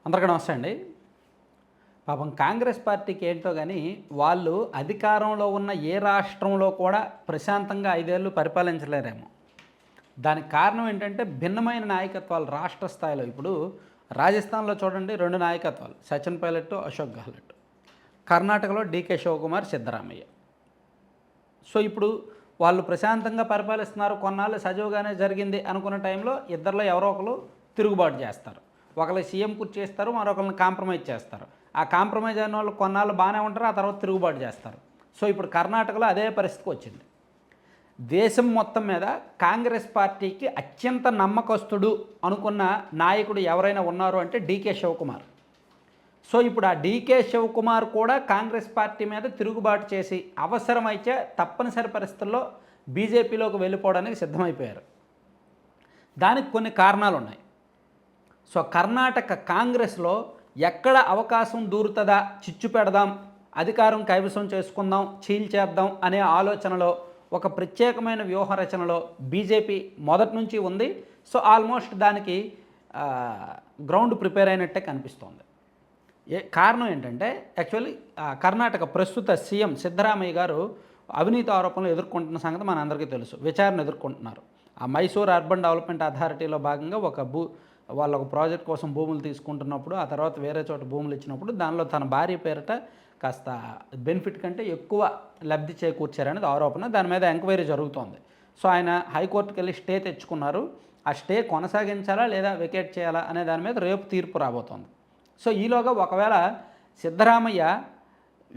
అందరికీ నమస్తే అండి. పాపం కాంగ్రెస్ పార్టీకి ఏంటో గానీ, వాళ్ళు అధికారంలో ఉన్న ఏ రాష్ట్రంలో కూడా ప్రశాంతంగా 5 ఏళ్ళు పరిపాలించలేరేమో. దానికి కారణం ఏంటంటే, భిన్నమైన నాయకత్వాలు రాష్ట్ర స్థాయిలో. ఇప్పుడు రాజస్థాన్‌లో చూడండి 2 నాయకత్వాలు. సచిన్ పైలట్, అశోక్ గెహ్లోట్. కర్ణాటకలో డీకే శివకుమార్, సిద్ధరామయ్య. సో, ఇప్పుడు వాళ్ళు ప్రశాంతంగా పరిపాలిస్తున్నారు, కొన్నాళ్ళు సజావుగానే జరిగింది అనుకున్న టైంలో ఇద్దరిలో ఎవరో ఒకరు తిరుగుబాటు చేస్తారు. ఒకళ్ళు సీఎం కుర్చీ ఇస్తారు, మరొకరిని కాంప్రమైజ్ చేస్తారు. ఆ కాంప్రమైజ్ అయిన వాళ్ళు కొన్నాళ్ళు బాగానే ఉంటారు, ఆ తర్వాత తిరుగుబాటు చేస్తారు. సో, ఇప్పుడు కర్ణాటకలో అదే పరిస్థితికి వచ్చింది. దేశం మొత్తం మీద కాంగ్రెస్ పార్టీకి అత్యంత నమ్మకస్తుడు అనుకున్న నాయకుడు ఎవరైనా ఉన్నారు అంటే డీకే శివకుమార్. సో, ఇప్పుడు ఆ డీకే శివకుమార్ కూడా కాంగ్రెస్ పార్టీ మీద తిరుగుబాటు చేసి అవసరమైతే తప్పనిసరి పరిస్థితుల్లో బీజేపీలోకి వెళ్ళిపోవడానికి సిద్ధమైపోయారు. దానికి కొన్ని కారణాలు ఉన్నాయి. సో, కర్ణాటక కాంగ్రెస్లో ఎక్కడ అవకాశం దూరుతుందా, చిచ్చు పెడదాం, అధికారం కైవసం చేసుకుందాం, చీల్చేద్దాం అనే ఆలోచనలో ఒక ప్రత్యేకమైన వ్యూహరచనలో బీజేపీ మొదటి నుంచి ఉంది. సో, ఆల్మోస్ట్ దానికి గ్రౌండ్ ప్రిపేర్ అయినట్టే కనిపిస్తోంది. కారణం ఏంటంటే యాక్చువల్లీ కర్ణాటక ప్రస్తుత సీఎం సిద్ధరామయ్య గారు అవినీతి ఆరోపణలు ఎదుర్కొంటున్న సంగతి మనందరికీ తెలుసు. విచారణ ఎదుర్కొంటున్నారు. ఆ మైసూర్ అర్బన్ డెవలప్మెంట్ అథారిటీలో భాగంగా వాళ్ళ ఒక ప్రాజెక్ట్ కోసం భూములు తీసుకుంటున్నప్పుడు, ఆ తర్వాత వేరే చోట భూములు ఇచ్చినప్పుడు దానిలో తన భార్య పేరిట కాస్త బెనిఫిట్ కంటే ఎక్కువ లబ్ధి చేకూర్చారనేది ఆరోపణ. దాని మీద ఎంక్వైరీ జరుగుతోంది. సో, ఆయన హైకోర్టుకి వెళ్ళి స్టే తెచ్చుకున్నారు. ఆ స్టే కొనసాగించాలా లేదా వెకేట్ చేయాలా అనే దాని మీద రేపు తీర్పు రాబోతోంది. సో, ఈలోగా ఒకవేళ సిద్ధరామయ్య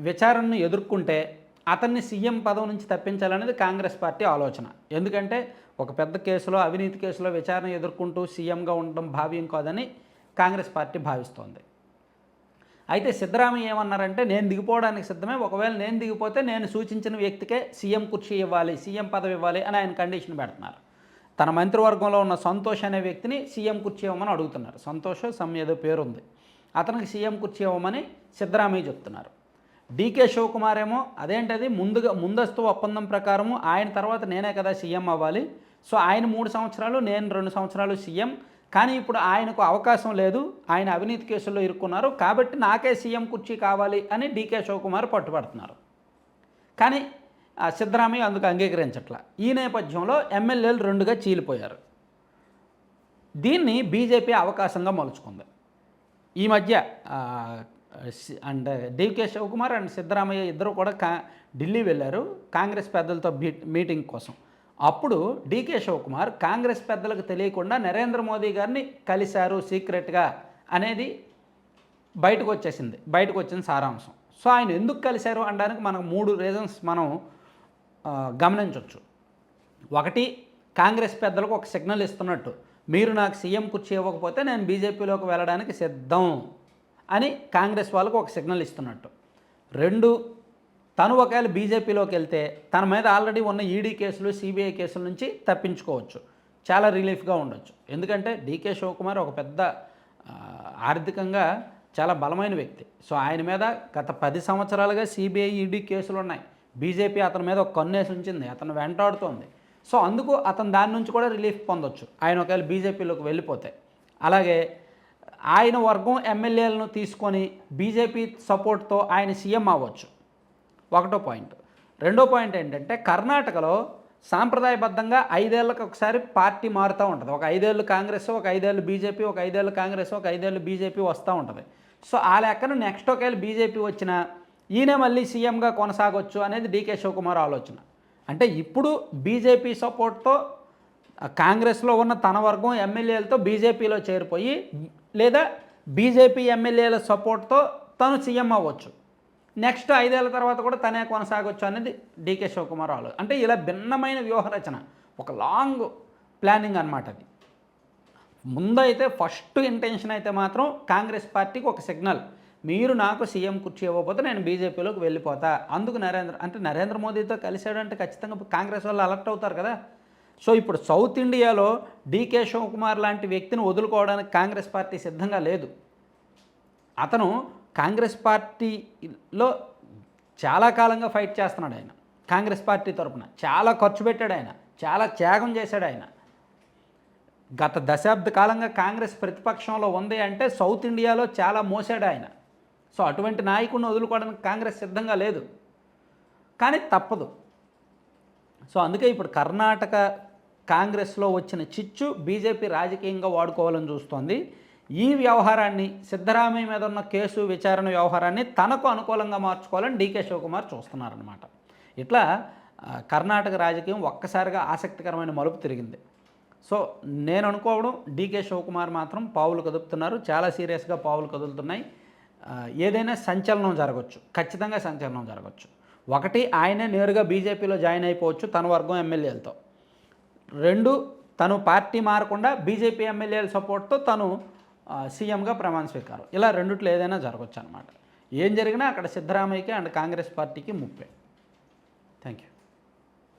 విచారణను ఎదుర్కొంటే అతన్ని సీఎం పదవి నుంచి తప్పించాలనేది కాంగ్రెస్ పార్టీ ఆలోచన. ఎందుకంటే ఒక పెద్ద కేసులో, అవినీతి కేసులో విచారణ ఎదుర్కొంటూ సీఎంగా ఉండడం భావ్యం కాదని కాంగ్రెస్ పార్టీ భావిస్తోంది. అయితే సిద్ధరామయ్య ఏమన్నారంటే, నేను దిగిపోవడానికి సిద్ధమే, ఒకవేళ నేను దిగిపోతే నేను సూచించిన వ్యక్తికే సీఎం కుర్చీ ఇవ్వాలి, సీఎం పదవి ఇవ్వాలి అని ఆయన కండిషన్ పెడుతున్నారు. తన మంత్రివర్గంలో ఉన్న సంతోష్ అనే వ్యక్తిని సీఎం కుర్చీ ఇవ్వమని అడుగుతున్నారు. సంతోష్ ఏదో పేరుంది, అతనికి సీఎం కుర్చీ ఇవ్వమని సిద్ధరామయ్య చెప్తున్నారు. డీకే శివకుమార్ ఏమో అదేంటది, ముందస్తు ఒప్పందం ప్రకారము ఆయన తర్వాత నేనే కదా సీఎం అవ్వాలి. సో, ఆయన 3 సంవత్సరాలు, నేను 2 సంవత్సరాలు సీఎం. కానీ ఇప్పుడు ఆయనకు అవకాశం లేదు, ఆయన అవినీతి కేసుల్లో ఇరుక్కున్నారు, కాబట్టి నాకే సీఎం కుర్చీ కావాలి అని డీకే శివకుమార్ పట్టుబడుతున్నారు. కానీ సిద్ధరామయ్య అందుకు అంగీకరించట్ల. ఈ నేపథ్యంలో ఎమ్మెల్యేలు 2గా చీలిపోయారు. దీన్ని బీజేపీ అవకాశంగా మలుచుకుంది. ఈ మధ్య అండ్ డీకే శివకుమార్ అండ్ సిద్ధరామయ్య ఇద్దరు కూడా ఢిల్లీ వెళ్ళారు కాంగ్రెస్ పెద్దలతో మీటింగ్ కోసం. అప్పుడు డీకే శివకుమార్ కాంగ్రెస్ పెద్దలకు తెలియకుండా నరేంద్ర మోదీ గారిని కలిశారు సీక్రెట్గా అనేది బయటకు వచ్చిన సారాంశం. సో, ఆయన ఎందుకు కలిశారు అనడానికి మనకు 3 రీజన్స్ మనం గమనించవచ్చు. ఒకటి, కాంగ్రెస్ పెద్దలకు ఒక సిగ్నల్ ఇస్తున్నట్టు, మీరు నాకు సీఎం కుర్చీ ఇవ్వకపోతే నేను బీజేపీలోకి వెళ్ళడానికి సిద్ధం అని కాంగ్రెస్ వాళ్ళకు ఒక సిగ్నల్ ఇస్తున్నట్టు. 2, తను ఒకవేళ బీజేపీలోకి వెళ్తే తన మీద ఆల్రెడీ ఉన్న ఈడీ కేసులు, సిబిఐ కేసుల నుంచి తప్పించుకోవచ్చు, చాలా రిలీఫ్గా ఉండొచ్చు. ఎందుకంటే డీకే శివకుమార్ ఒక పెద్ద ఆర్థికంగా చాలా బలమైన వ్యక్తి. సో, ఆయన మీద గత 10 సంవత్సరాలుగా సిబిఐ, ఈడీ కేసులు ఉన్నాయి. బీజేపీ అతని మీద ఒక కన్నేసి ఉంచింది, అతను వెంటాడుతోంది. సో, అందుకు అతను దాని నుంచి కూడా రిలీఫ్ పొందొచ్చు ఆయన ఒకవేళ బీజేపీలోకి వెళ్ళిపోతే. అలాగే ఆయన వర్గం ఎమ్మెల్యేలను తీసుకొని బీజేపీ సపోర్ట్తో ఆయన సీఎం అవ్వచ్చు. ఒకటో పాయింట్. రెండో పాయింట్ ఏంటంటే, కర్ణాటకలో సాంప్రదాయబద్ధంగా 5 ఏళ్ళకి ఒకసారి పార్టీ మారుతూ ఉంటుంది. ఒక 5 ఏళ్ళు కాంగ్రెస్, ఒక 5 ఏళ్ళు బీజేపీ, ఒక 5 ఏళ్ళు కాంగ్రెస్, ఒక 5 ఏళ్ళు బీజేపీ వస్తూ ఉంటుంది. సో, ఆ లెక్కన నెక్స్ట్ ఒకవేళ బీజేపీ వచ్చినా ఈయన మళ్ళీ సీఎంగా కొనసాగొచ్చు అనేది డీకే శివకుమార్ ఆలోచన. అంటే ఇప్పుడు బీజేపీ సపోర్ట్తో కాంగ్రెస్లో ఉన్న తన వర్గం ఎమ్మెల్యేలతో బీజేపీలో చేరిపోయి, లేదా బీజేపీ ఎమ్మెల్యేల సపోర్ట్తో తను సీఎం అవ్వచ్చు. నెక్స్ట్ 5 ఏళ్ళ తర్వాత కూడా తనే కొనసాగొచ్చు అనేది డీకే శివకుమార్ ఆలోచన. అంటే ఇలా భిన్నమైన వ్యూహరచన, ఒక లాంగ్ ప్లానింగ్ అనమాట అది. ముందైతే ఫస్ట్ ఇంటెన్షన్ అయితే మాత్రం కాంగ్రెస్ పార్టీకి ఒక సిగ్నల్, మీరు నాకు సీఎం కుర్చీ ఇవ్వకపోతే నేను బీజేపీలోకి వెళ్ళిపోతా. అందుకు నరేంద్ర మోదీతో కలిశాడంటే ఖచ్చితంగా కాంగ్రెస్ వాళ్ళు అలర్ట్ అవుతారు కదా. సో, ఇప్పుడు సౌత్ ఇండియాలో డీకే శివకుమార్ లాంటి వ్యక్తిని వదులుకోవడానికి కాంగ్రెస్ పార్టీ సిద్ధంగా లేదు. అతను కాంగ్రెస్ పార్టీలో చాలా కాలంగా ఫైట్ చేస్తున్నాడు. ఆయన కాంగ్రెస్ పార్టీ తరఫున చాలా ఖర్చు పెట్టాడు, ఆయన చాలా త్యాగం చేశాడు. ఆయన గత దశాబ్ద కాలంగా కాంగ్రెస్ ప్రతిపక్షంలో ఉంది అంటే సౌత్ ఇండియాలో చాలా మోసాడు ఆయన. సో అటువంటి నాయకుడిని వదులుకోవడానికి కాంగ్రెస్ సిద్ధంగా లేదు, కానీ తప్పదు. సో అందుకే ఇప్పుడు కర్ణాటక కాంగ్రెస్లో వచ్చిన చిచ్చు బీజేపీ రాజకీయంగా వాడుకోవాలని చూస్తోంది. ఈ వ్యవహారాన్ని, సిద్ధరామయ్య మీద ఉన్న కేసు విచారణ వ్యవహారాన్ని తనకు అనుకూలంగా మార్చుకోవాలని డీకే శివకుమార్ చూస్తున్నారన్నమాట. ఇట్లా కర్ణాటక రాజకీయం ఒక్కసారిగా ఆసక్తికరమైన మలుపు తిరిగింది. సో నేను అనుకోవడం డీకే శివకుమార్ మాత్రం పావులు కదుపుతున్నారు, చాలా సీరియస్గా పావులు కదులుతున్నాయి. ఏదైనా సంచలనం జరగవచ్చు, ఖచ్చితంగా సంచలనం జరగవచ్చు. ఒకటి, ఆయనే నేరుగా బీజేపీలో జాయిన్ అయిపోవచ్చు తన వర్గం ఎమ్మెల్యేలతో. రెండు, తను పార్టీ మారకుండా బీజేపీ ఎమ్మెల్యేల సపోర్ట్తో తను సీఎంగా ప్రమాణ స్వీకారం. ఇలా రెండిట్లో ఏదైనా జరగవచ్చు అనమాట. ఏం జరిగినా అక్కడ సిద్ధరామయ్యకి అండ్ కాంగ్రెస్ పార్టీకి ముప్పే. Thank you.